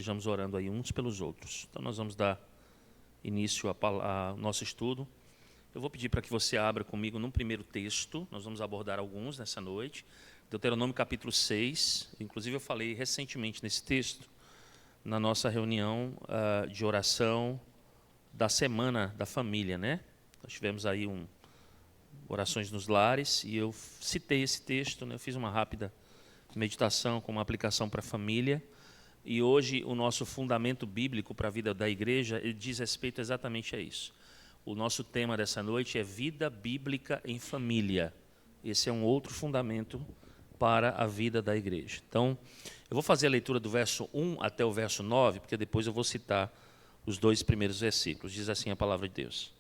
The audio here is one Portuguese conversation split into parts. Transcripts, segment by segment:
Estejamos orando aí uns pelos outros. Então nós vamos dar início ao nosso estudo. Eu vou pedir para que você abra comigo num primeiro texto. Nós vamos abordar alguns nessa noite. Deuteronômio capítulo 6. Inclusive eu falei recentemente nesse texto, na nossa reunião de oração da Semana da Família, né? Nós tivemos aí orações nos lares e eu citei esse texto, né? Eu fiz uma rápida meditação com uma aplicação para a família. E hoje o nosso fundamento bíblico para a vida da igreja ele diz respeito exatamente a isso. O nosso tema dessa noite é vida bíblica em família. Esse é um outro fundamento para a vida da igreja. Então, eu vou fazer a leitura do verso 1 até o verso 9, porque depois eu vou citar os dois primeiros versículos. Diz assim a palavra de Deus.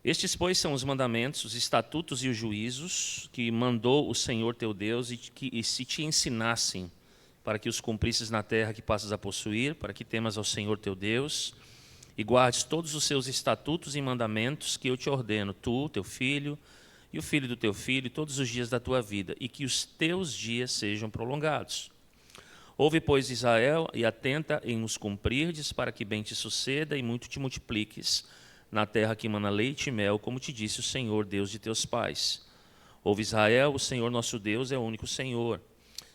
Estes, pois, são os mandamentos, os estatutos e os juízos que mandou o Senhor teu Deus e se te ensinassem, para que os cumprisses na terra que passas a possuir, para que temas ao Senhor teu Deus, e guardes todos os seus estatutos e mandamentos que eu te ordeno, tu, teu filho, e o filho do teu filho, todos os dias da tua vida, e que os teus dias sejam prolongados. Ouve, pois, Israel, e atenta em os cumprirdes, para que bem te suceda e muito te multipliques, na terra que mana leite e mel, como te disse o Senhor, Deus de teus pais. Ouve, Israel, o Senhor nosso Deus é o único Senhor.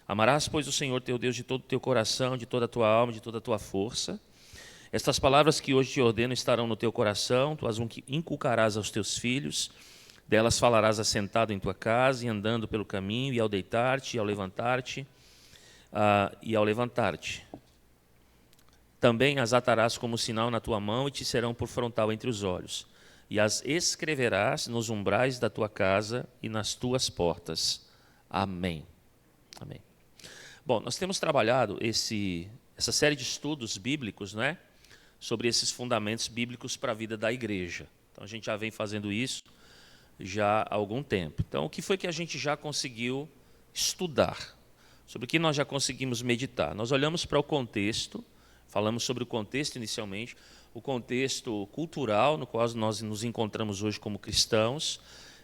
Amarás, pois, o Senhor teu Deus de todo o teu coração, de toda a tua alma, de toda a tua força. Estas palavras que hoje te ordeno estarão no teu coração, tu as inculcarás aos teus filhos, delas falarás assentado em tua casa e andando pelo caminho, e ao deitar-te, e ao levantar-te, Também as atarás como sinal na tua mão e te serão por frontal entre os olhos. E as escreverás nos umbrais da tua casa e nas tuas portas. Amém. Amém. Bom, nós temos trabalhado essa série de estudos bíblicos, né, sobre esses fundamentos bíblicos para a vida da igreja. Então, a gente já vem fazendo isso já há algum tempo. Então, o que foi que a gente já conseguiu estudar? Sobre o que nós já conseguimos meditar? Nós olhamos para o contexto, falamos sobre o contexto inicialmente, o contexto cultural no qual nós nos encontramos hoje como cristãos,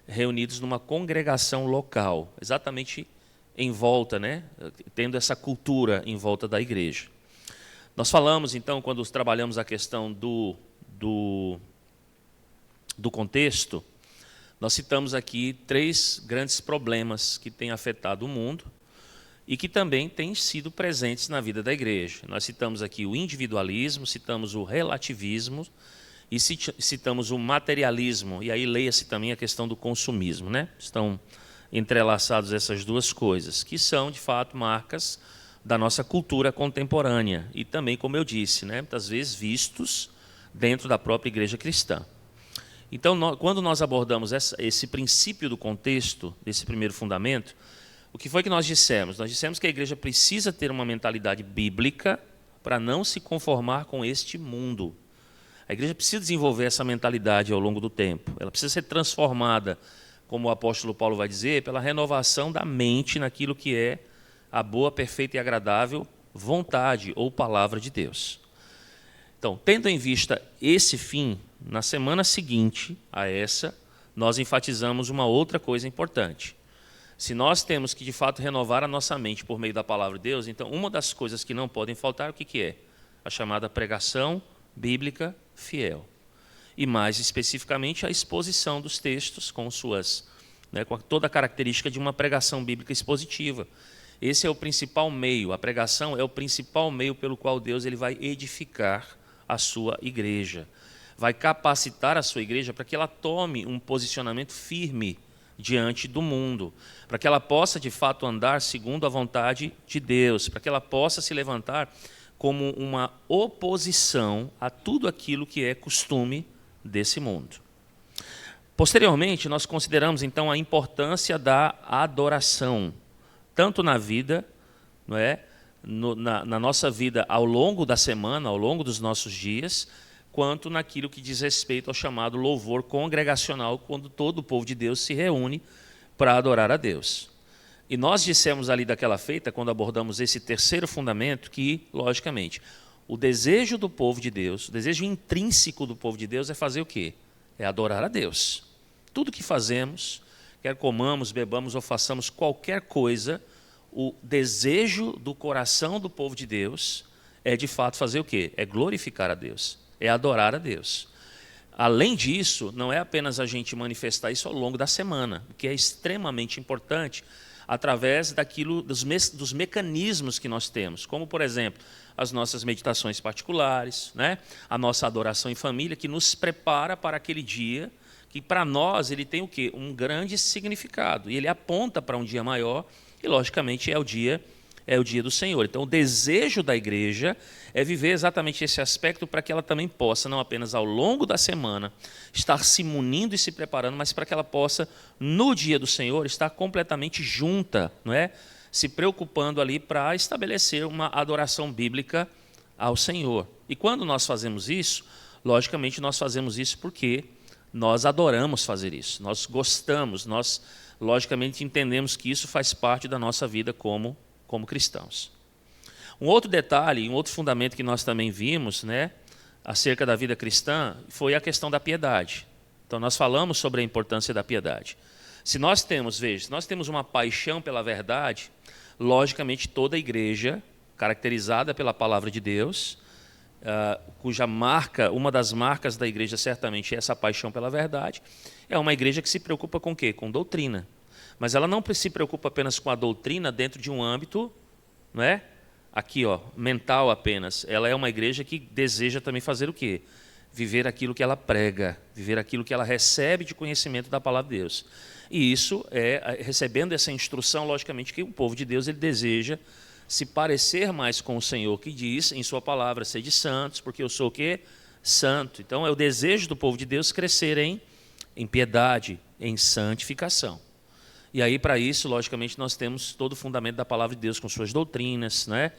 reunidos numa congregação local, exatamente em volta, né, tendo essa cultura em volta da igreja. Nós falamos, então, quando trabalhamos a questão do contexto, nós citamos aqui 3 grandes problemas que têm afetado o mundo e que também têm sido presentes na vida da igreja. Nós citamos aqui o individualismo, citamos o relativismo e citamos o materialismo, e aí leia-se também a questão do consumismo, né? Estão entrelaçados essas duas coisas, que são, de fato, marcas da nossa cultura contemporânea e também, como eu disse, né, muitas vezes vistos dentro da própria igreja cristã. Então, quando nós abordamos esse princípio do contexto, desse primeiro fundamento, o que foi que nós dissemos? Nós dissemos que a igreja precisa ter uma mentalidade bíblica para não se conformar com este mundo. A igreja precisa desenvolver essa mentalidade ao longo do tempo. Ela precisa ser transformada, como o apóstolo Paulo vai dizer, pela renovação da mente naquilo que é a boa, perfeita e agradável vontade ou palavra de Deus. Então, tendo em vista esse fim, na semana seguinte a essa, nós enfatizamos uma outra coisa importante. Se nós temos que, de fato, renovar a nossa mente por meio da palavra de Deus, então uma das coisas que não podem faltar, o que é? A chamada pregação bíblica fiel. E mais especificamente a exposição dos textos com com toda a característica de uma pregação bíblica expositiva. Esse é o principal meio, a pregação é o principal meio pelo qual Deus ele vai edificar a sua igreja. Vai capacitar a sua igreja para que ela tome um posicionamento firme diante do mundo, para que ela possa de fato andar segundo a vontade de Deus, para que ela possa se levantar como uma oposição a tudo aquilo que é costume desse mundo. Posteriormente, nós consideramos então a importância da adoração, tanto na vida, não é, na nossa vida ao longo da semana, ao longo dos nossos dias, quanto naquilo que diz respeito ao chamado louvor congregacional, quando todo o povo de Deus se reúne para adorar a Deus. E nós dissemos ali daquela feita, quando abordamos esse terceiro fundamento, que, logicamente, o desejo do povo de Deus, o desejo intrínseco do povo de Deus é fazer o quê? É adorar a Deus. Tudo que fazemos, quer comamos, bebamos ou façamos qualquer coisa, o desejo do coração do povo de Deus é de fato fazer o quê? É glorificar a Deus, é adorar a Deus. Além disso, não é apenas a gente manifestar isso ao longo da semana, o que é extremamente importante, através dos mecanismos que nós temos, como, por exemplo, as nossas meditações particulares, né? A nossa adoração em família, que nos prepara para aquele dia, que para nós ele tem o quê? Um grande significado, e ele aponta para um dia maior, e logicamente é o dia do Senhor. Então, o desejo da igreja é viver exatamente esse aspecto para que ela também possa, não apenas ao longo da semana, estar se munindo e se preparando, mas para que ela possa, no dia do Senhor, estar completamente junta, não é? Se preocupando ali para estabelecer uma adoração bíblica ao Senhor. E quando nós fazemos isso, logicamente nós fazemos isso porque nós adoramos fazer isso, nós gostamos, nós logicamente entendemos que isso faz parte da nossa vida como cristãos. Um outro detalhe, um outro fundamento que nós também vimos, né, acerca da vida cristã, foi a questão da piedade. Então, nós falamos sobre a importância da piedade. Se nós temos uma paixão pela verdade, logicamente toda a igreja, caracterizada pela palavra de Deus, cuja marca, uma das marcas da igreja certamente é essa paixão pela verdade, é uma igreja que se preocupa com o quê? Com doutrina. Mas ela não se preocupa apenas com a doutrina dentro de um âmbito, não é? Aqui, ó, mental apenas. Ela é uma igreja que deseja também fazer o quê? Viver aquilo que ela prega, viver aquilo que ela recebe de conhecimento da palavra de Deus. E isso recebendo essa instrução, logicamente que o povo de Deus ele deseja se parecer mais com o Senhor, que diz em sua palavra, sede santos, porque eu sou o quê? Santo. Então é o desejo do povo de Deus crescer em piedade, em santificação. E aí, para isso, logicamente, nós temos todo o fundamento da palavra de Deus, com suas doutrinas, né?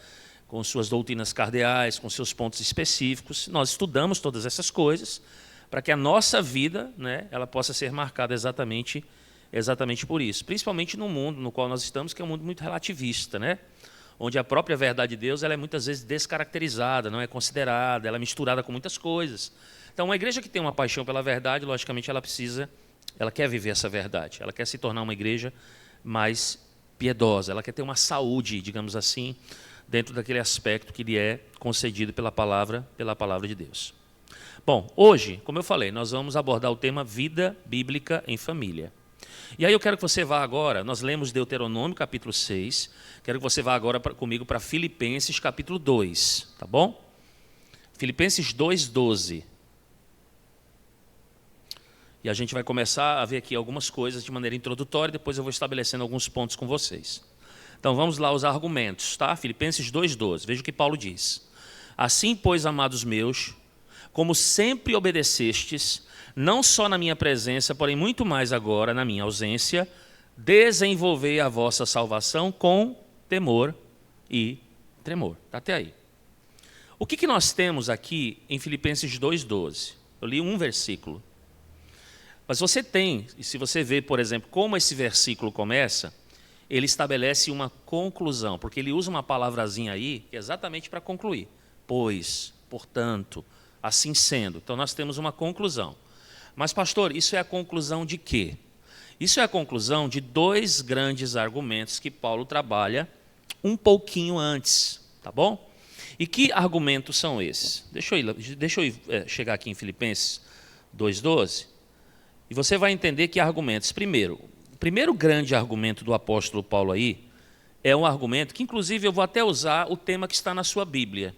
Com suas doutrinas cardeais, com seus pontos específicos. Nós estudamos todas essas coisas para que a nossa vida, né, ela possa ser marcada exatamente por isso. Principalmente no mundo no qual nós estamos, que é um mundo muito relativista, né? Onde a própria verdade de Deus ela é muitas vezes descaracterizada, não é considerada, ela é misturada com muitas coisas. Então, uma igreja que tem uma paixão pela verdade, logicamente, ela quer viver essa verdade, ela quer se tornar uma igreja mais piedosa, ela quer ter uma saúde, digamos assim, dentro daquele aspecto que lhe é concedido pela palavra de Deus. Bom, hoje, como eu falei, nós vamos abordar o tema vida bíblica em família. E aí eu quero que você vá agora, nós lemos Deuteronômio capítulo 6, quero que você vá agora comigo para Filipenses capítulo 2, tá bom? Filipenses 2:12. E a gente vai começar a ver aqui algumas coisas de maneira introdutória, depois eu vou estabelecendo alguns pontos com vocês. Então vamos lá os argumentos, tá? Filipenses 2:12, veja o que Paulo diz. Assim, pois, amados meus, como sempre obedecestes, não só na minha presença, porém muito mais agora na minha ausência, desenvolvei a vossa salvação com temor e tremor. Está até aí. O que nós temos aqui em Filipenses 2:12? Eu li um versículo. Mas você tem, e se você vê, por exemplo, como esse versículo começa, ele estabelece uma conclusão, porque ele usa uma palavrazinha aí, que é exatamente para concluir. Pois, portanto, assim sendo. Então nós temos uma conclusão. Mas, pastor, isso é a conclusão de quê? Isso é a conclusão de dois grandes argumentos que Paulo trabalha um pouquinho antes, tá bom? E que argumentos são esses? Deixa eu chegar aqui em Filipenses 2:12. E você vai entender que argumentos. Primeiro, o primeiro grande argumento do apóstolo Paulo aí é um argumento que, inclusive, eu vou até usar o tema que está na sua Bíblia.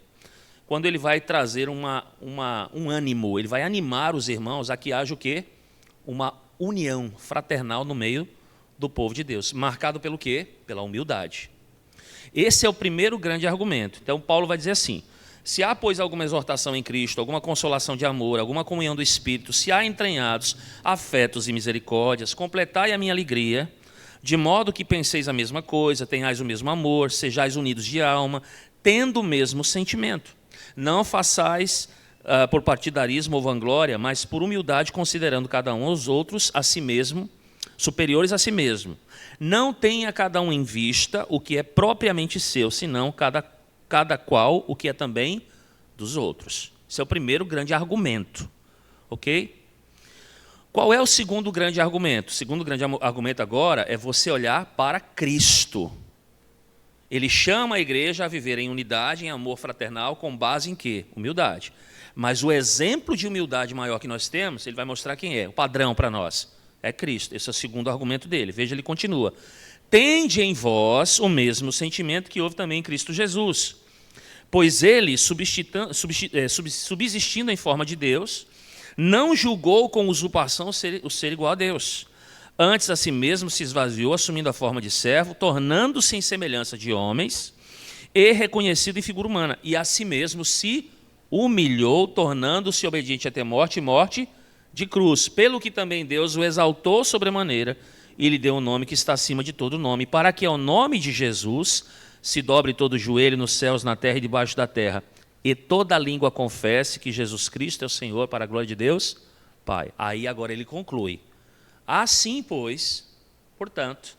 Quando ele vai trazer um ânimo, ele vai animar os irmãos a que haja o quê? Uma união fraternal no meio do povo de Deus. Marcado pelo quê? Pela humildade. Esse é o primeiro grande argumento. Então, Paulo vai dizer assim: se há, pois, alguma exortação em Cristo, alguma consolação de amor, alguma comunhão do Espírito, se há entranhados afetos e misericórdias, completai a minha alegria, de modo que penseis a mesma coisa, tenhais o mesmo amor, sejais unidos de alma, tendo o mesmo sentimento. Não façais por partidarismo ou vanglória, mas por humildade, considerando cada um aos outros a si mesmo, superiores a si mesmo. Não tenha cada um em vista o que é propriamente seu, senão cada qual o que é também dos outros. Esse é o primeiro grande argumento, ok? Qual é o segundo grande argumento? O segundo grande argumento agora é você olhar para Cristo. Ele chama a igreja a viver em unidade, em amor fraternal, com base em quê? Humildade. Mas o exemplo de humildade maior que nós temos, ele vai mostrar quem é, o padrão para nós. É Cristo. Esse é o segundo argumento dele. Veja, ele continua. Tende em vós o mesmo sentimento que houve também em Cristo Jesus. Pois ele, subsistindo em forma de Deus, não julgou com usurpação o ser igual a Deus. Antes, a si mesmo se esvaziou, assumindo a forma de servo, tornando-se em semelhança de homens e reconhecido em figura humana. E a si mesmo se humilhou, tornando-se obediente até morte e morte de cruz. Pelo que também Deus o exaltou sobremaneira e lhe deu um nome que está acima de todo nome, para que ao nome de Jesus se dobre todo o joelho nos céus, na terra e debaixo da terra, e toda língua confesse que Jesus Cristo é o Senhor, para a glória de Deus, Pai. Aí agora ele conclui. Assim, pois, portanto,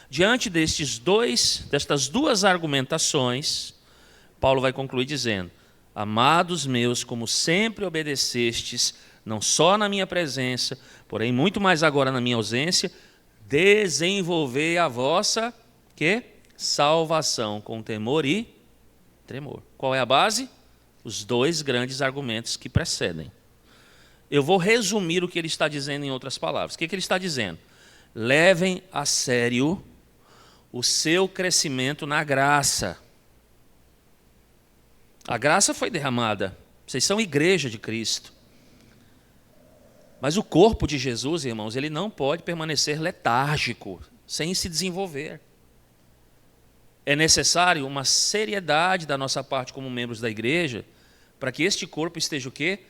diante destas duas argumentações, Paulo vai concluir dizendo: amados meus, como sempre obedecestes, não só na minha presença, porém muito mais agora na minha ausência, desenvolvei a vossa salvação com temor e tremor. Qual é a base? Os dois grandes argumentos que precedem. Eu vou resumir o que ele está dizendo em outras palavras. O que ele está dizendo? Levem a sério o seu crescimento na graça. A graça foi derramada. Vocês são igreja de Cristo. Mas o corpo de Jesus, irmãos, ele não pode permanecer letárgico, sem se desenvolver. É necessário uma seriedade da nossa parte como membros da igreja, para que este corpo esteja o quê?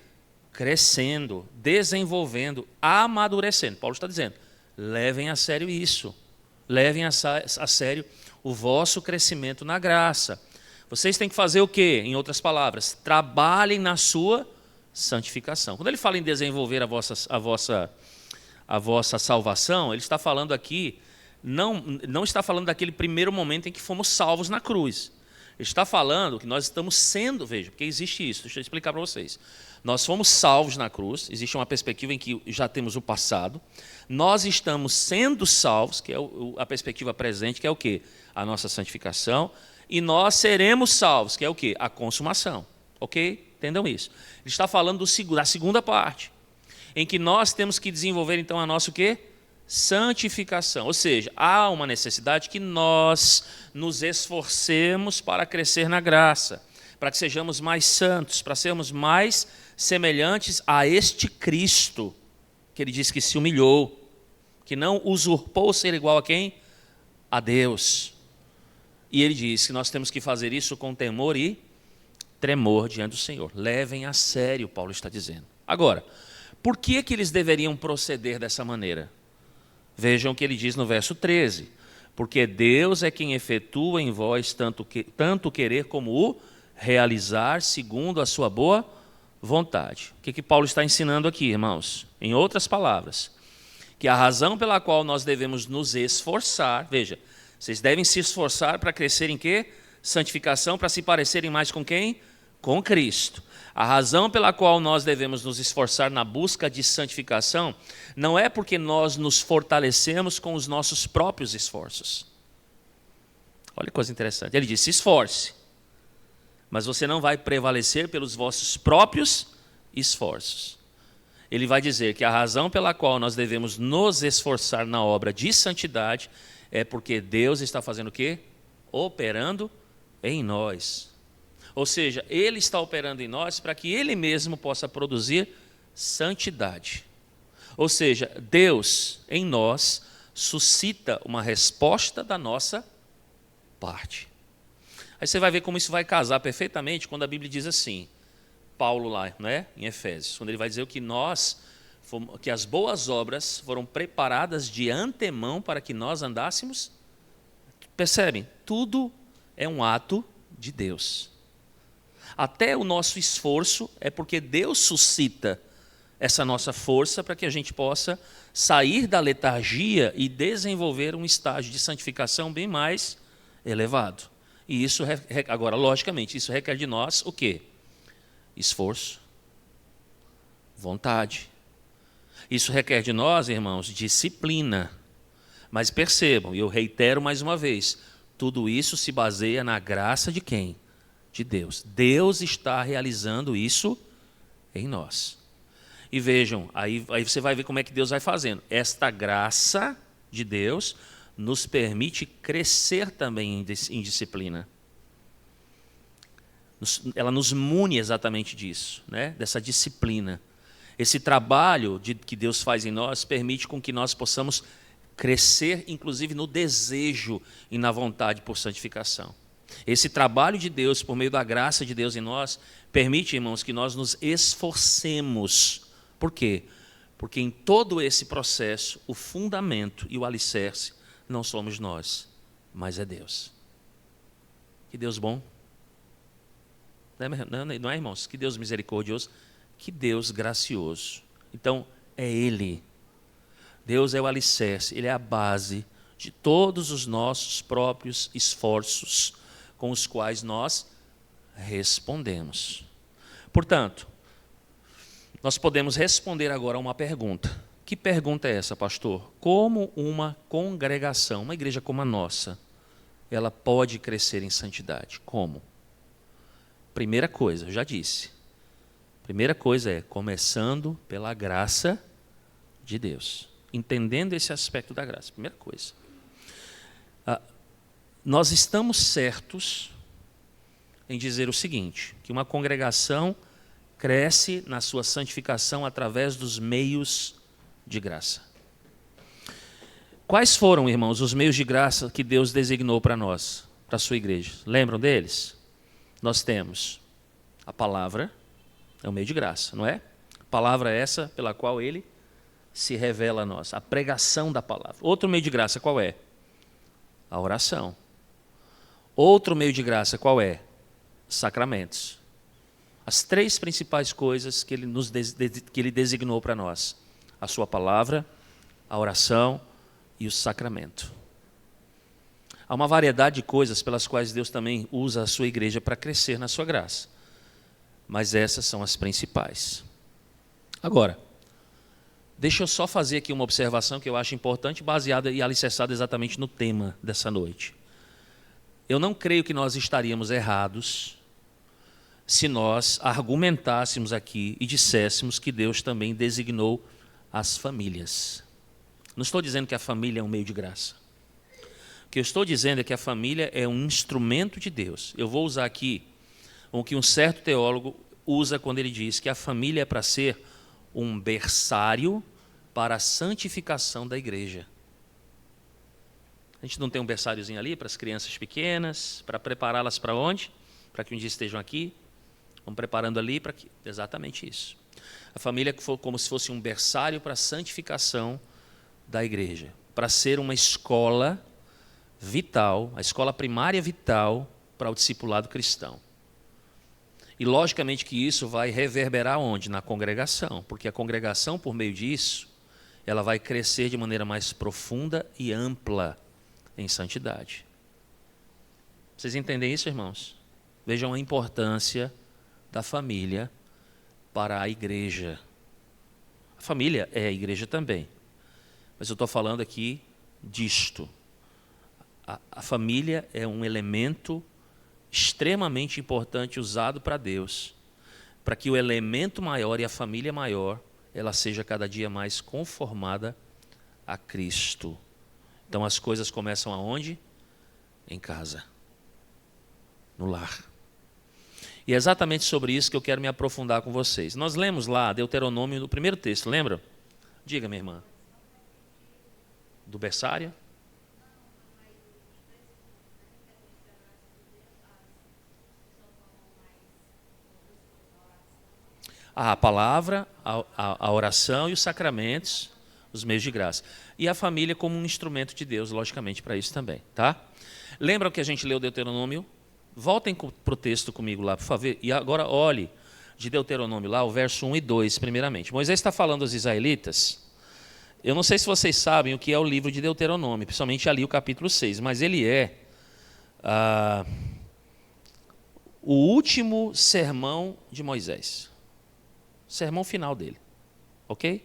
Crescendo, desenvolvendo, amadurecendo. Paulo está dizendo, levem a sério isso. Levem a sério o vosso crescimento na graça. Vocês têm que fazer o quê? Em outras palavras, trabalhem na sua santificação. Quando ele fala em desenvolver a vossa salvação, ele está falando aqui, não está falando daquele primeiro momento em que fomos salvos na cruz. Ele está falando que nós estamos sendo, veja, porque existe isso, deixa eu explicar para vocês. Nós fomos salvos na cruz, existe uma perspectiva em que já temos o passado. Nós estamos sendo salvos, que é a perspectiva presente, que é o quê? A nossa santificação. E nós seremos salvos, que é o quê? A consumação. Ok? Entendam isso. Ele está falando da segunda parte, em que nós temos que desenvolver, então, a nossa o quê? Santificação. Ou seja, há uma necessidade que nós nos esforcemos para crescer na graça, para que sejamos mais santos, para sermos mais semelhantes a este Cristo, que ele diz que se humilhou, que não usurpou ser igual a quem? A Deus. E ele diz que nós temos que fazer isso com temor e tremor diante do Senhor. Levem a sério, Paulo está dizendo. Agora, por que eles deveriam proceder dessa maneira? Vejam o que ele diz no verso 13. Porque Deus é quem efetua em vós tanto querer como o realizar segundo a sua boa vontade. O que Paulo está ensinando aqui, irmãos? Em outras palavras, que a razão pela qual nós devemos nos esforçar, veja, vocês devem se esforçar para crescer em quê? Santificação, para se parecerem mais com quem? Com Cristo. A razão pela qual nós devemos nos esforçar na busca de santificação não é porque nós nos fortalecemos com os nossos próprios esforços. Olha que coisa interessante. Ele diz, se esforce, mas você não vai prevalecer pelos vossos próprios esforços. Ele vai dizer que a razão pela qual nós devemos nos esforçar na obra de santidade é porque Deus está fazendo o quê? Operando em nós. Ou seja, Ele está operando em nós para que Ele mesmo possa produzir santidade. Ou seja, Deus em nós suscita uma resposta da nossa parte. Aí você vai ver como isso vai casar perfeitamente quando a Bíblia diz assim, Paulo lá, né, em Efésios, quando ele vai dizer que as boas obras foram preparadas de antemão para que nós andássemos. Percebem? Tudo é um ato de Deus. Até o nosso esforço é porque Deus suscita essa nossa força para que a gente possa sair da letargia e desenvolver um estágio de santificação bem mais elevado. E isso, agora, logicamente, isso requer de nós o quê? Esforço, vontade. Isso requer de nós, irmãos, disciplina. Mas percebam, e eu reitero mais uma vez, Tudo isso se baseia na graça de quem? De Deus. Deus está realizando isso em nós. E vejam, aí você vai ver como é que Deus vai fazendo. Esta graça de Deus nos permite crescer também em disciplina. Ela nos mune exatamente disso, né? Dessa disciplina. Esse trabalho que Deus faz em nós permite com que nós possamos crescer, inclusive no desejo e na vontade por santificação. Esse trabalho de Deus, por meio da graça de Deus em nós, permite, irmãos, que nós nos esforcemos. Por quê? Porque em todo esse processo, o fundamento e o alicerce não somos nós, mas é Deus. Que Deus bom. Não é, irmãos? Que Deus misericordioso. Que Deus gracioso. Então, é Ele. Deus é o alicerce, Ele é a base de todos os nossos próprios esforços com os quais nós respondemos. Portanto, nós podemos responder agora a uma pergunta. Que pergunta é essa, pastor? Como uma congregação, uma igreja como a nossa, ela pode crescer em santidade? Como? Primeira coisa, eu já disse. Primeira coisa é começando pela graça de Deus. Entendendo esse aspecto da graça. Primeira coisa. Nós estamos certos em dizer o seguinte, que uma congregação cresce na sua santificação através dos meios de graça. Quais foram, irmãos, os meios de graça que Deus designou para nós, para a sua igreja? Lembram deles? Nós temos a palavra, é um meio de graça, não é? Palavra essa pela qual Ele se revela a nós, a pregação da palavra. Outro meio de graça qual é? A oração. Outro meio de graça qual é? Sacramentos. As três principais coisas que Ele designou para nós: a sua palavra, a oração e o sacramento. Há uma variedade de coisas pelas quais Deus também usa a sua igreja para crescer na sua graça. Mas essas são as principais. Agora, deixa eu só fazer aqui uma observação que eu acho importante, baseada e alicerçada exatamente no tema dessa noite. Eu não creio que nós estaríamos errados se nós argumentássemos aqui e disséssemos que Deus também designou as famílias. Não estou dizendo que a família é um meio de graça. O que eu estou dizendo é que a família é um instrumento de Deus. Eu vou usar aqui o que um certo teólogo usa quando ele diz que a família é para ser um berçário para a santificação da igreja. A gente não tem um berçáriozinho ali para as crianças pequenas, para prepará-las para onde? Para que um dia estejam aqui. Vamos preparando ali para que... Exatamente isso. A família foi como se fosse um berçário para a santificação da igreja, para ser uma escola vital, a escola primária vital para o discipulado cristão. E logicamente que isso vai reverberar onde? Na congregação, porque a congregação, por meio disso, ela vai crescer de maneira mais profunda e ampla em santidade. Vocês entendem isso, irmãos? Vejam a importância da família para a igreja. A família é a igreja também, mas eu estou falando aqui disto. A família é um elemento extremamente importante usado para Deus, para que o elemento maior e a família maior, ela seja cada dia mais conformada a Cristo. Então as coisas começam aonde? Em casa, no lar. E é exatamente sobre isso que eu quero me aprofundar com vocês. Nós lemos lá Deuteronômio no primeiro texto, lembra? Diga, minha irmã. Do berçário? A palavra, a oração e os sacramentos, os meios de graça. E a família como um instrumento de Deus, logicamente, para isso também. Tá? Lembram que a gente leu Deuteronômio? Voltem para o texto comigo lá, por favor. E agora olhe de Deuteronômio lá, o verso 1 e 2, primeiramente. Moisés está falando aos israelitas. Eu não sei se vocês sabem o que é o livro de Deuteronômio, principalmente ali o capítulo 6, mas ele é o último sermão de Moisés. Sermão final dele, ok?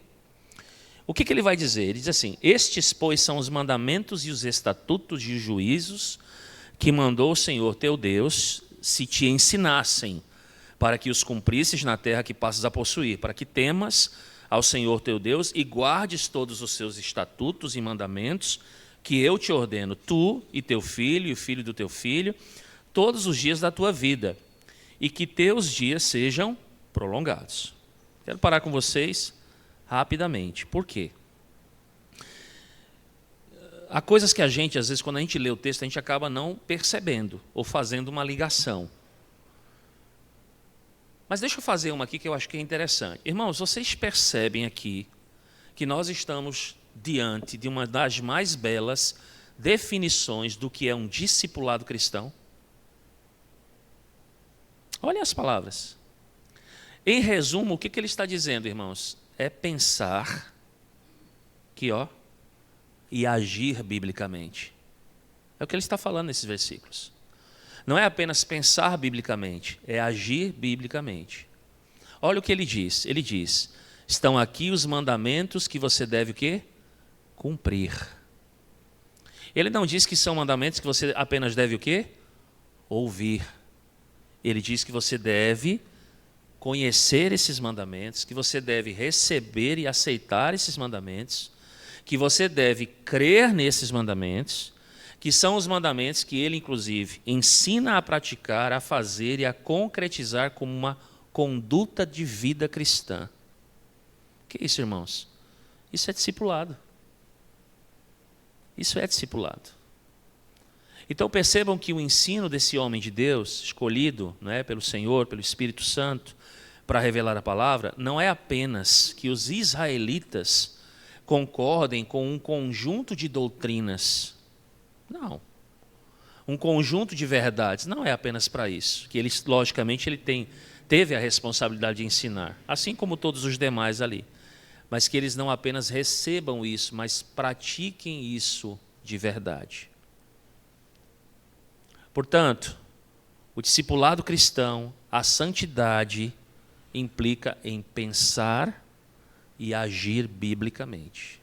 O que ele vai dizer? Ele diz assim: estes, pois, são os mandamentos e os estatutos e os juízos que mandou o Senhor teu Deus, se te ensinassem, para que os cumprisses na terra que passas a possuir, para que temas ao Senhor teu Deus e guardes todos os seus estatutos e mandamentos que eu te ordeno, tu e teu filho e o filho do teu filho, todos os dias da tua vida, e que teus dias sejam prolongados. Quero parar com vocês rapidamente. Por quê? Há coisas que a gente, às vezes, quando a gente lê o texto, a gente acaba não percebendo ou fazendo uma ligação. Mas deixa eu fazer uma aqui que eu acho que é interessante. Irmãos, vocês percebem aqui que nós estamos diante de uma das mais belas definições do que é um discipulado cristão? Olhem as palavras. Em resumo, o que ele está dizendo, irmãos? É pensar que, e agir biblicamente. É o que ele está falando nesses versículos. Não é apenas pensar biblicamente, é agir biblicamente. Olha o que ele diz. Ele diz, estão aqui os mandamentos que você deve o quê? Cumprir. Ele não diz que são mandamentos que você apenas deve o quê? Ouvir. Ele diz que você deve conhecer esses mandamentos, que você deve receber e aceitar esses mandamentos, que você deve crer nesses mandamentos, que são os mandamentos que ele, inclusive, ensina a praticar, a fazer e a concretizar como uma conduta de vida cristã. O que é isso, irmãos? Isso é discipulado. Isso é discipulado. Então percebam que o ensino desse homem de Deus, escolhido, não é, pelo Senhor, pelo Espírito Santo, para revelar a palavra, não é apenas que os israelitas concordem com um conjunto de doutrinas. Não. Um conjunto de verdades. Não é apenas para isso. Que ele, logicamente, teve a responsabilidade de ensinar, assim como todos os demais ali. Mas que eles não apenas recebam isso, mas pratiquem isso de verdade. Portanto, o discipulado cristão, a santidade, implica em pensar e agir biblicamente.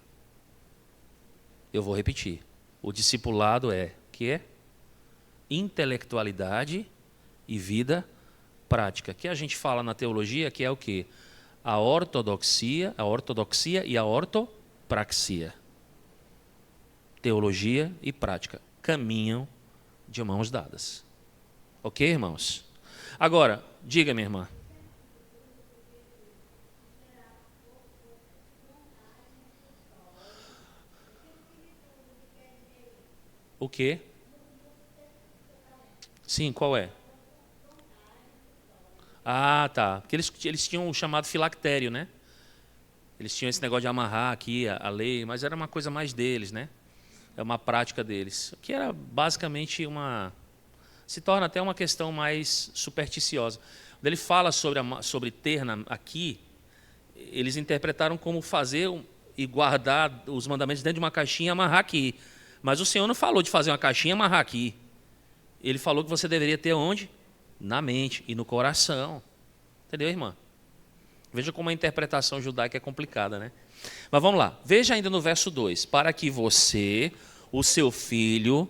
Eu vou repetir. O discipulado é intelectualidade e vida prática. Que a gente fala na teologia que é o quê? A ortodoxia e a ortopraxia. Teologia e prática caminham de mãos dadas. Ok, irmãos? Agora, diga, minha irmã. O quê? Sim, qual é? Ah, tá. Porque eles tinham o chamado filactério, né? Eles tinham esse negócio de amarrar aqui a lei, mas era uma coisa mais deles, né? É uma prática deles. Que era basicamente se torna até uma questão mais supersticiosa. Quando ele fala sobre ter aqui, eles interpretaram como fazer e guardar os mandamentos dentro de uma caixinha e amarrar aqui. Mas o Senhor não falou de fazer uma caixinha e amarrar aqui. Ele falou que você deveria ter onde? Na mente e no coração. Entendeu, irmã? Veja como a interpretação judaica é complicada, né? Mas vamos lá. Veja ainda no verso 2. Para que você, o seu filho...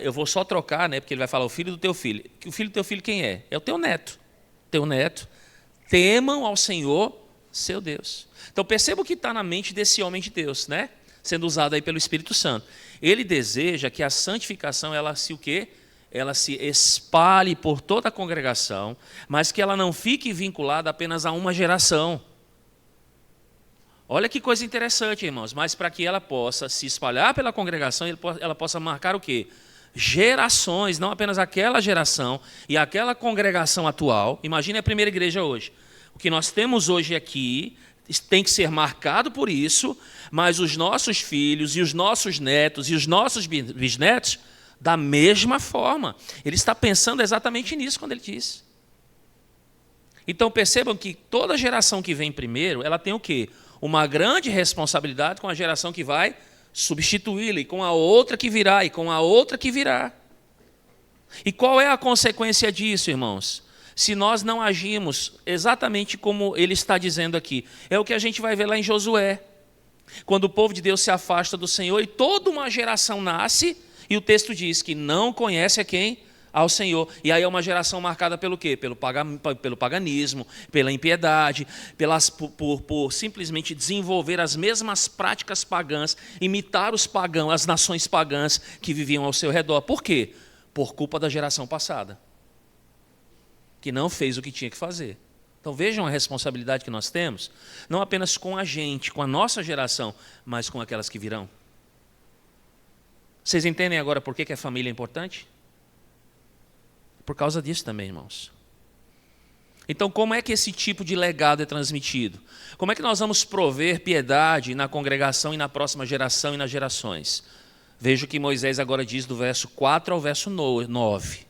Eu vou só trocar, né? Porque ele vai falar o filho do teu filho. O filho do teu filho quem é? É o teu neto. Teu neto. Temam ao Senhor, seu Deus. Então perceba o que está na mente desse homem de Deus, né? Sendo usado aí pelo Espírito Santo. Ele deseja que a santificação, ela se o quê? Ela se espalhe por toda a congregação, mas que ela não fique vinculada apenas a uma geração. Olha que coisa interessante, irmãos. Mas para que ela possa se espalhar pela congregação, ela possa marcar o quê? Gerações, não apenas aquela geração e aquela congregação atual. Imagine a primeira igreja hoje. O que nós temos hoje aqui tem que ser marcado por isso, mas os nossos filhos e os nossos netos e os nossos bisnetos, da mesma forma. Ele está pensando exatamente nisso quando ele diz. Então percebam que toda geração que vem primeiro, ela tem o quê? Uma grande responsabilidade com a geração que vai substituí-la, e com a outra que virá, e com a outra que virá. E qual é a consequência disso, irmãos? Se nós não agimos exatamente como ele está dizendo aqui. É o que a gente vai ver lá em Josué. Quando o povo de Deus se afasta do Senhor e toda uma geração nasce, E o texto diz que não conhece a quem? Ao Senhor. E aí é uma geração marcada pelo quê? Pelo paganismo, pela impiedade, por simplesmente desenvolver as mesmas práticas pagãs, imitar os pagãos, as nações pagãs que viviam ao seu redor. Por quê? Por culpa da geração passada, que não fez o que tinha que fazer. Então vejam a responsabilidade que nós temos, não apenas com a gente, com a nossa geração, mas com aquelas que virão. Vocês entendem agora por que a família é importante? Por causa disso também, irmãos. Então, como é que esse tipo de legado é transmitido? Como é que nós vamos prover piedade na congregação e na próxima geração e nas gerações? Veja o que Moisés agora diz do verso 4 ao verso 9.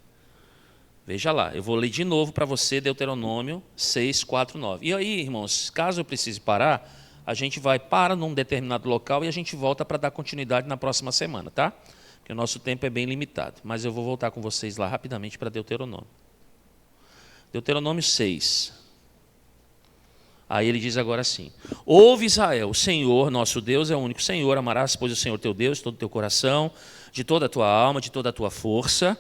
Veja lá, eu vou ler de novo para você Deuteronômio 6, 4, 9. E aí, irmãos, caso eu precise parar, a gente vai para num determinado local e a gente volta para dar continuidade na próxima semana, tá? Porque o nosso tempo é bem limitado. Mas eu vou voltar com vocês lá rapidamente para Deuteronômio. Deuteronômio 6. Aí ele diz agora assim: ouve Israel, o Senhor, nosso Deus, é o único Senhor. Amarás, pois, o Senhor teu Deus, de todo o teu coração, de toda a tua alma, de toda a tua força.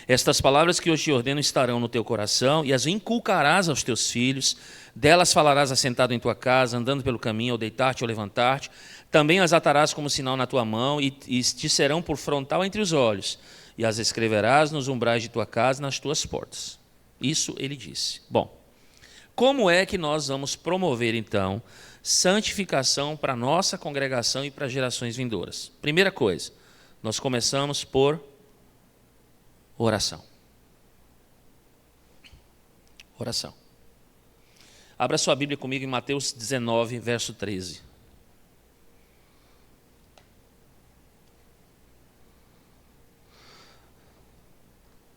Estas palavras que hoje te ordeno estarão no teu coração e as inculcarás aos teus filhos. Delas falarás assentado em tua casa, andando pelo caminho, ao deitar-te ou levantar-te. Também as atarás como sinal na tua mão e te serão por frontal entre os olhos. E as escreverás nos umbrais de tua casa e nas tuas portas. Isso ele disse. Bom, como é que nós vamos promover, então, santificação para a nossa congregação e para as gerações vindouras? Primeira coisa, nós começamos por oração. Oração. Abra sua Bíblia comigo em Mateus 19, verso 13.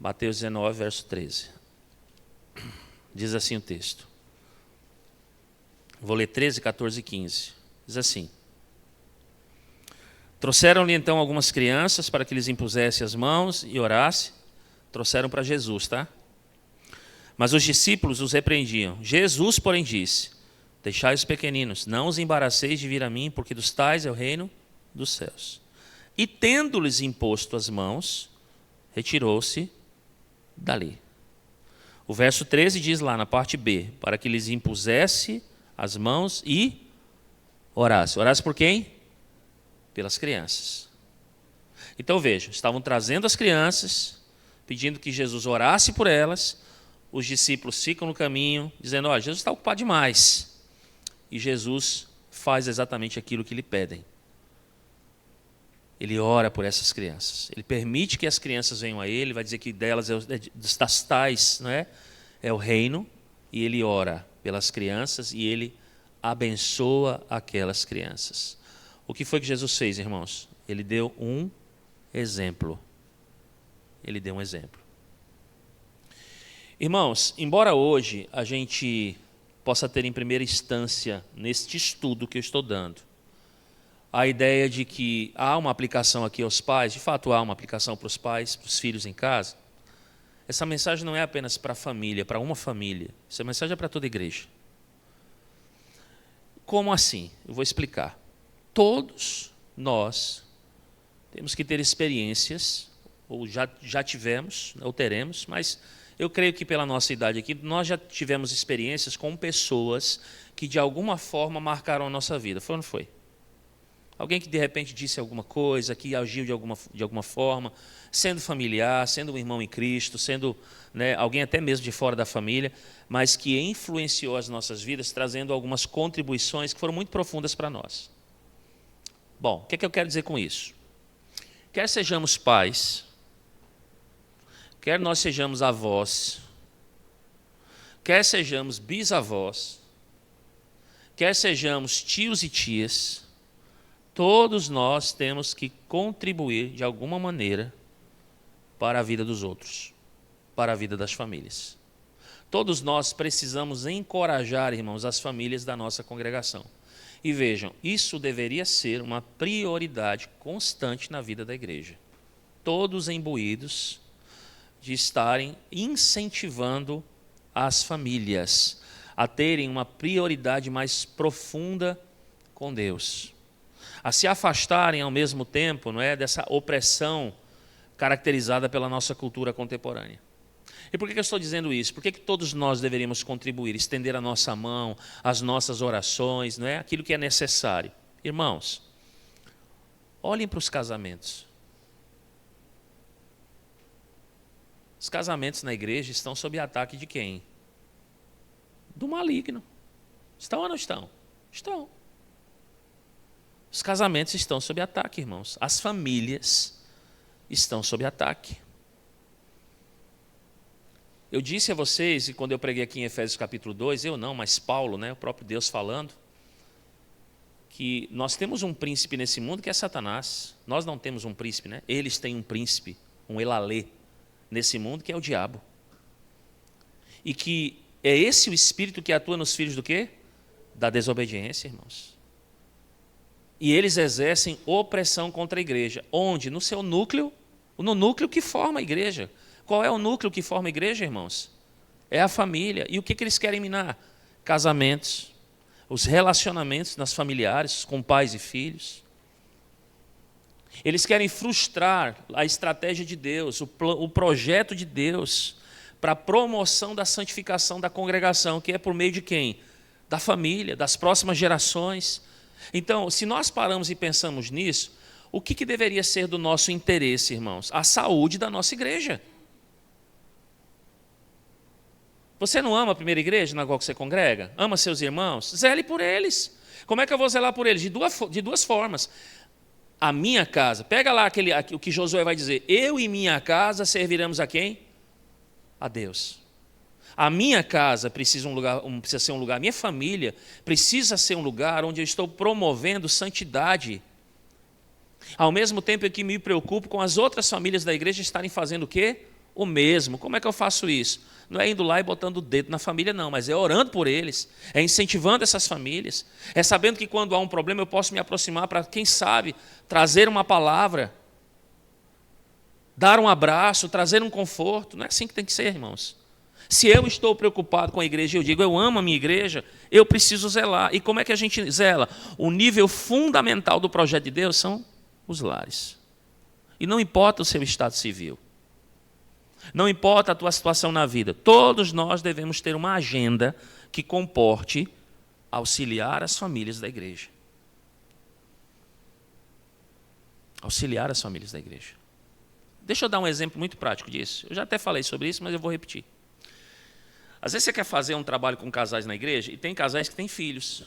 Mateus 19, verso 13. Diz assim o texto. Vou ler 13, 14 e 15. Diz assim: trouxeram-lhe então algumas crianças para que lhes impusesse as mãos e orasse. Trouxeram para Jesus, tá? Mas os discípulos os repreendiam. Jesus, porém, disse: deixai os pequeninos, não os embaraceis de vir a mim, porque dos tais é o reino dos céus. E tendo-lhes imposto as mãos, retirou-se dali. O verso 13 diz lá na parte B: para que lhes impusesse as mãos e orasse. Orasse por quem? Pelas crianças. Então vejam, estavam trazendo as crianças, pedindo que Jesus orasse por elas. Os discípulos ficam no caminho, dizendo: olha, Jesus está ocupado demais. E Jesus faz exatamente aquilo que lhe pedem. Ele ora por essas crianças. Ele permite que as crianças venham a ele, vai dizer que delas das tais, não é? É o reino, e ele ora pelas crianças e ele abençoa aquelas crianças. O que foi que Jesus fez, irmãos? Ele deu um exemplo. Ele deu um exemplo. Irmãos, embora hoje a gente possa ter em primeira instância, neste estudo que eu estou dando, a ideia de que há uma aplicação aqui aos pais, de fato há uma aplicação para os pais, para os filhos em casa, essa mensagem não é apenas para a família, para uma família, essa mensagem é para toda a igreja. Como assim? Eu vou explicar. Todos nós temos que ter experiências, ou já tivemos, ou teremos, mas eu creio que pela nossa idade aqui, nós já tivemos experiências com pessoas que de alguma forma marcaram a nossa vida. Foi ou não foi? Alguém que de repente disse alguma coisa, que agiu de alguma forma, sendo familiar, sendo um irmão em Cristo, sendo, né, alguém até mesmo de fora da família, mas que influenciou as nossas vidas, trazendo algumas contribuições que foram muito profundas para nós. Bom, o que é que eu quero dizer com isso? Quer sejamos pais, quer nós sejamos avós, quer sejamos bisavós, quer sejamos tios e tias, todos nós temos que contribuir de alguma maneira para a vida dos outros, para a vida das famílias. Todos nós precisamos encorajar, irmãos, as famílias da nossa congregação. E vejam, isso deveria ser uma prioridade constante na vida da igreja. Todos imbuídos de estarem incentivando as famílias a terem uma prioridade mais profunda com Deus, a se afastarem ao mesmo tempo, não é, dessa opressão caracterizada pela nossa cultura contemporânea. E por que eu estou dizendo isso? Por que todos nós deveríamos contribuir, estender a nossa mão, as nossas orações, não é? Aquilo que é necessário. Irmãos, olhem para os casamentos. Os casamentos na igreja estão sob ataque de quem? Do maligno. Estão ou não estão? Estão. Os casamentos estão sob ataque, irmãos. As famílias estão sob ataque. Eu disse a vocês, e quando eu preguei aqui em Efésios capítulo 2, eu não, mas Paulo, né, o próprio Deus falando, que nós temos um príncipe nesse mundo que é Satanás. Nós não temos um príncipe, né? Eles têm um príncipe, um elalê, nesse mundo que é o diabo. E que é esse o espírito que atua nos filhos do quê? Da desobediência, irmãos. E eles exercem opressão contra a igreja. Onde? No seu núcleo, no núcleo que forma a igreja. Qual é o núcleo que forma a igreja, irmãos? É a família. E o que eles querem minar? Casamentos, os relacionamentos nas familiares, com pais e filhos. Eles querem frustrar a estratégia de Deus, o projeto de Deus para a promoção da santificação da congregação, que é por meio de quem? Da família, das próximas gerações. Então, se nós paramos e pensamos nisso, o que deveria ser do nosso interesse, irmãos? A saúde da nossa igreja. Você não ama a primeira igreja na qual você congrega? Ama seus irmãos? Zele por eles. Como é que eu vou zelar por eles? De duas formas. A minha casa, pega lá o que Josué vai dizer, eu e minha casa serviremos a quem? A Deus. A minha casa precisa ser um lugar, a minha família precisa ser um lugar onde eu estou promovendo santidade. Ao mesmo tempo que me preocupo com as outras famílias da igreja estarem fazendo o quê? O mesmo. Como é que eu faço isso? Não é indo lá e botando o dedo na família, não, mas é orando por eles, é incentivando essas famílias, é sabendo que quando há um problema eu posso me aproximar para, quem sabe, trazer uma palavra, dar um abraço, trazer um conforto. Não é assim que tem que ser, irmãos. Se eu estou preocupado com a igreja e eu digo, eu amo a minha igreja, eu preciso zelar. E como é que a gente zela? O nível fundamental do projeto de Deus são os lares. E não importa o seu estado civil. Não importa a tua situação na vida, todos nós devemos ter uma agenda que comporte auxiliar as famílias da igreja. Auxiliar as famílias da igreja. Deixa eu dar um exemplo muito prático disso. Eu já até falei sobre isso, mas eu vou repetir. Às vezes você quer fazer um trabalho com casais na igreja e tem casais que têm filhos.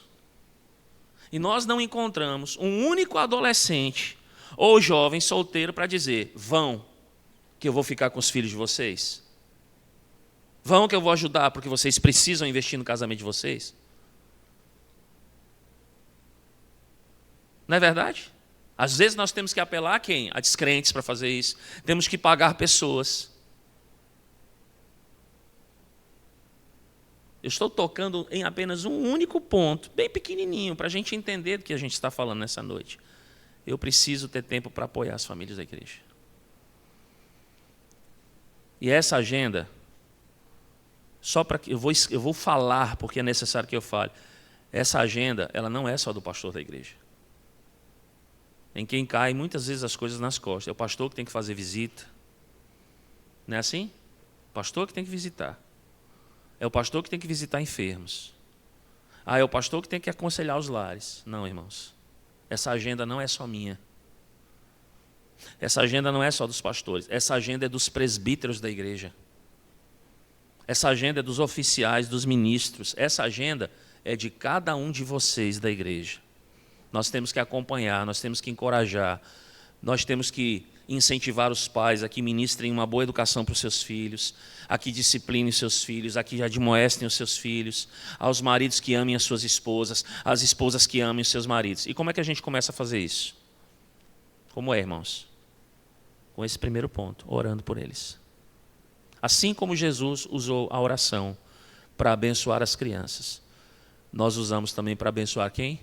E nós não encontramos um único adolescente ou jovem solteiro para dizer, vão, que eu vou ficar com os filhos de vocês? Vão que eu vou ajudar porque vocês precisam investir no casamento de vocês? Não é verdade? Às vezes nós temos que apelar a quem? A descrentes para fazer isso. Temos que pagar pessoas. Eu estou tocando em apenas um único ponto, bem pequenininho, para a gente entender do que a gente está falando nessa noite. Eu preciso ter tempo para apoiar as famílias da igreja. E essa agenda, só para que eu vou falar, porque é necessário que eu fale. Essa agenda, ela não é só do pastor da igreja. Em quem cai muitas vezes as coisas nas costas. É o pastor que tem que fazer visita. Não é assim? O pastor que tem que visitar. É o pastor que tem que visitar enfermos. É o pastor que tem que aconselhar os lares. Não, irmãos. Essa agenda não é só minha. Essa agenda não é só dos pastores, essa agenda é dos presbíteros da igreja. Essa agenda é dos oficiais, dos ministros. Essa agenda é de cada um de vocês da igreja. Nós temos que acompanhar, nós temos que encorajar, nós temos que incentivar os pais a que ministrem uma boa educação para os seus filhos, a que disciplinem os seus filhos, a que admoestem os seus filhos, aos maridos que amem as suas esposas, às esposas que amem os seus maridos. E como é que a gente começa a fazer isso? Como é, irmãos? Com esse primeiro ponto, orando por eles. Assim como Jesus usou a oração para abençoar as crianças, nós usamos também para abençoar quem?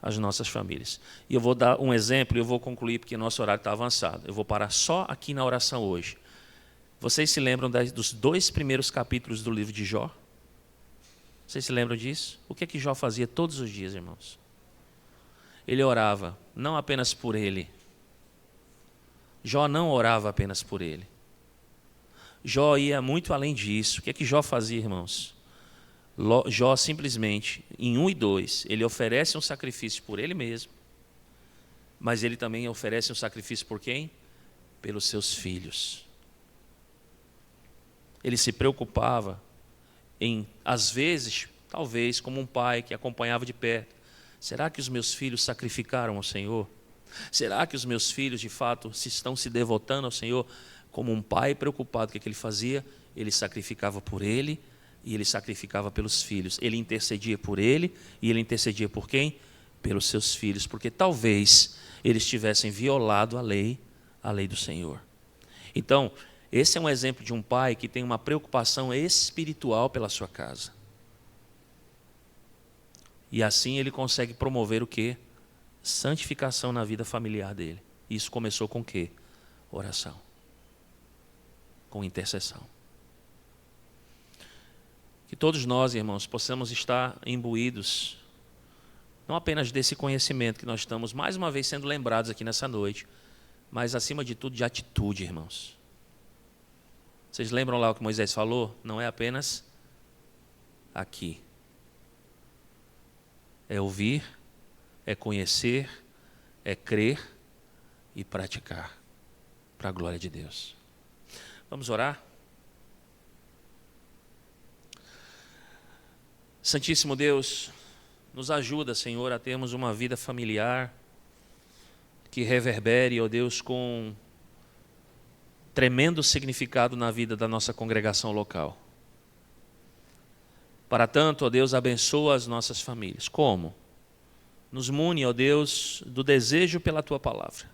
As nossas famílias. E eu vou dar um exemplo e eu vou concluir porque nosso horário está avançado. Eu vou parar só aqui na oração hoje. Vocês se lembram dos 2 primeiros capítulos do livro de Jó? Vocês se lembram disso? O que Jó fazia todos os dias, irmãos? Ele orava, não apenas por ele, Jó não orava apenas por ele. Jó ia muito além disso. O que é que Jó fazia, irmãos? Jó simplesmente, em 1 e 2, ele oferece um sacrifício por ele mesmo, mas ele também oferece um sacrifício por quem? Pelos seus filhos. Ele se preocupava em, às vezes, talvez como um pai que acompanhava de perto. Será que os meus filhos sacrificaram ao Senhor? Será que os meus filhos, de fato, estão se devotando ao Senhor? Como um pai preocupado, o que ele fazia? Ele sacrificava por ele e ele sacrificava pelos filhos. Ele intercedia por ele e ele intercedia por quem? Pelos seus filhos, porque talvez eles tivessem violado a lei do Senhor. Então, esse é um exemplo de um pai que tem uma preocupação espiritual pela sua casa. E assim ele consegue promover o quê? Santificação na vida familiar dele. Isso começou com o quê? Oração. Com intercessão. Que todos nós, irmãos, possamos estar imbuídos, não apenas desse conhecimento que nós estamos, mais uma vez, sendo lembrados aqui nessa noite, mas, acima de tudo, de atitude, irmãos. Vocês lembram lá o que Moisés falou? Não é apenas aqui. É ouvir, é conhecer, é crer e praticar, para a glória de Deus. Vamos orar? Santíssimo Deus, nos ajuda, Senhor, a termos uma vida familiar que reverbere, ó Deus, com tremendo significado na vida da nossa congregação local. Para tanto, ó Deus, abençoa as nossas famílias. Como? Nos mune, ó Deus, do desejo pela Tua palavra.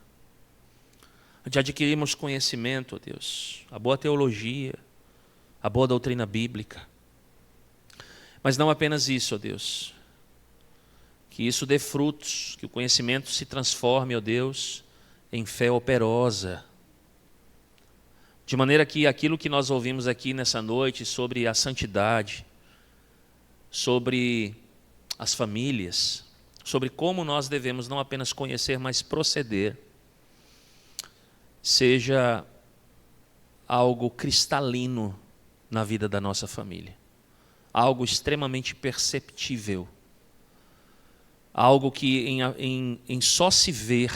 De adquirirmos conhecimento, ó Deus, a boa teologia, a boa doutrina bíblica. Mas não apenas isso, ó Deus. Que isso dê frutos, que o conhecimento se transforme, ó Deus, em fé operosa. De maneira que aquilo que nós ouvimos aqui nessa noite sobre a santidade, sobre as famílias, sobre como nós devemos não apenas conhecer, mas proceder, seja algo cristalino na vida da nossa família. Algo extremamente perceptível. Algo que em só se ver,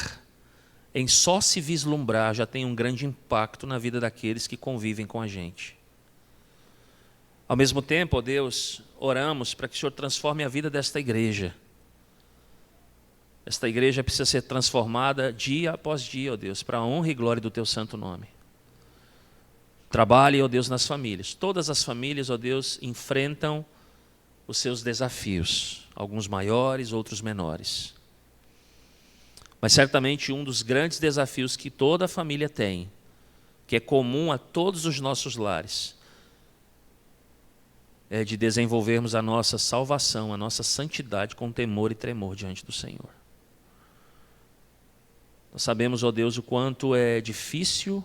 em só se vislumbrar, já tem um grande impacto na vida daqueles que convivem com a gente. Ao mesmo tempo, ó Deus, oramos para que o Senhor transforme a vida desta igreja. Esta igreja precisa ser transformada dia após dia, ó Deus, para a honra e glória do Teu santo nome. Trabalhe, ó Deus, nas famílias. Todas as famílias, ó Deus, enfrentam os seus desafios, alguns maiores, outros menores. Mas certamente um dos grandes desafios que toda família tem, que é comum a todos os nossos lares, é de desenvolvermos a nossa salvação, a nossa santidade com temor e tremor diante do Senhor. Nós sabemos, ó Deus, o quanto é difícil,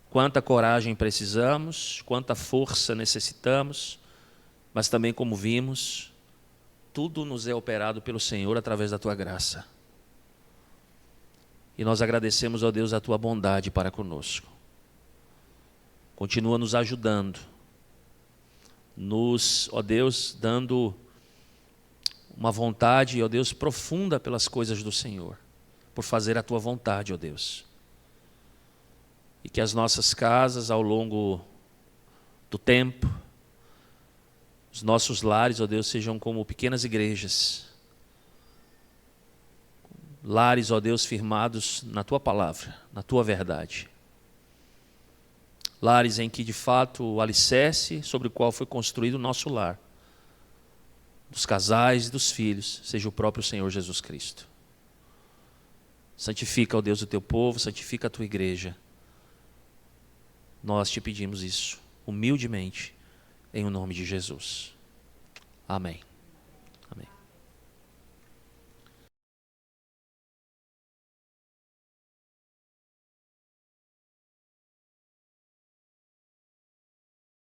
quanta coragem precisamos, quanta força necessitamos, mas também, como vimos, tudo nos é operado pelo Senhor através da Tua graça. E nós agradecemos, ó Deus, a Tua bondade para conosco. Continua nos ajudando, ó Deus, dando uma vontade, ó Deus, profunda pelas coisas do Senhor, por fazer a Tua vontade, ó Deus. E que as nossas casas, ao longo do tempo, os nossos lares, ó Deus, sejam como pequenas igrejas. Lares, ó Deus, firmados na Tua palavra, na Tua verdade. Lares em que, de fato, o alicerce sobre o qual foi construído o nosso lar, dos casais e dos filhos, seja o próprio Senhor Jesus Cristo. Santifica, ó Deus, o Teu povo, santifica a Tua igreja. Nós te pedimos isso, humildemente, em o nome de Jesus. Amém.